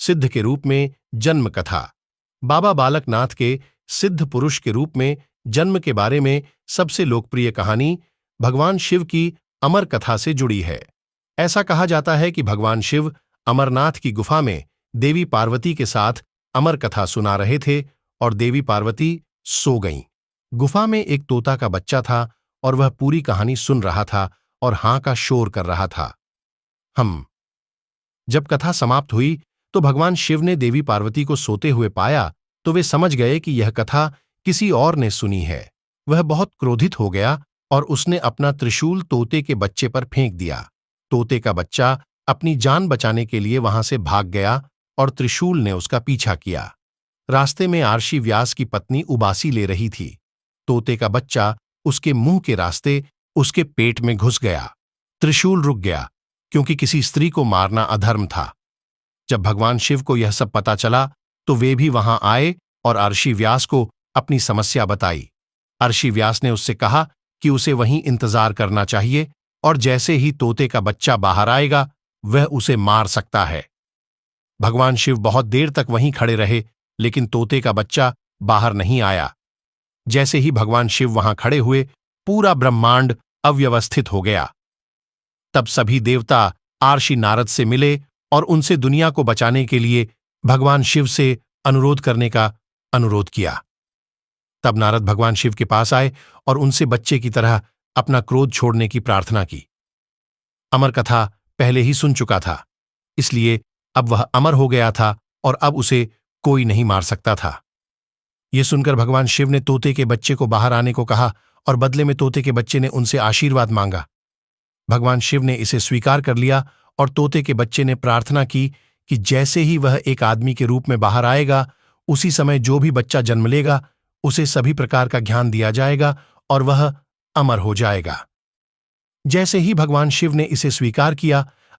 सिद्ध के रूप में जन्म कथा। बाबा बालकनाथ के सिद्ध पुरुष के रूप में जन्म के बारे में सबसे लोकप्रिय कहानी भगवान शिव की अमर कथा से जुड़ी है। ऐसा कहा जाता है कि भगवान शिव अमरनाथ की गुफा में देवी पार्वती के साथ अमर कथा सुना रहे थे और देवी पार्वती सो गईं। गुफा में एक तोता का बच्चा था और वह पूरी कहानी सुन रहा था और हां का शोर कर रहा था। जब कथा समाप्त हुई तो भगवान शिव ने देवी पार्वती को सोते हुए पाया तो वे समझ गए कि यह कथा किसी और ने सुनी है। वह बहुत क्रोधित हो गया और उसने अपना त्रिशूल तोते के बच्चे पर फेंक दिया। तोते का बच्चा अपनी जान बचाने के लिए वहां से भाग गया और त्रिशूल ने उसका पीछा किया। रास्ते में आर्षि व्यास की पत्नी उबासी ले रही थी। तोते का बच्चा उसके मुंह के रास्ते उसके पेट में घुस गया। त्रिशूल रुक गया क्योंकि किसी स्त्री को मारना अधर्म था। जब भगवान शिव को यह सब पता चला तो वे भी वहां आए और आर्षि व्यास को अपनी समस्या बताई। आर्षि व्यास ने उससे कहा कि उसे वहीं इंतजार करना चाहिए और जैसे ही तोते का बच्चा बाहर आएगा वह उसे मार सकता है। भगवान शिव बहुत देर तक वहीं खड़े रहे लेकिन तोते का बच्चा बाहर नहीं आया। जैसे ही भगवान शिव वहां खड़े हुए पूरा ब्रह्मांड अव्यवस्थित हो गया। तब सभी देवता आर्षि नारद से मिले और उनसे दुनिया को बचाने के लिए भगवान शिव से अनुरोध करने का अनुरोध किया। तब नारद भगवान शिव के पास आए और उनसे बच्चे की तरह अपना क्रोध छोड़ने की प्रार्थना की। अमर कथा पहले ही सुन चुका था, इसलिए अब वह अमर हो गया था और अब उसे कोई नहीं मार सकता था। यह सुनकर भगवान शिव ने तोते के बच्चे को बाहर आने को कहा और बदले में तोते के बच्चे ने उनसे आशीर्वाद मांगा। भगवान शिव ने इसे स्वीकार कर लिया और तोते के बच्चे ने प्रार्थना की कि जैसे ही वह एक आदमी के रूप में बाहर आएगा उसी समय जो भी बच्चा जन्म लेगा उसे सभी प्रकार का ज्ञान दिया जाएगा और वह अमर हो जाएगा। जैसे ही भगवान शिव ने इसे स्वीकार किया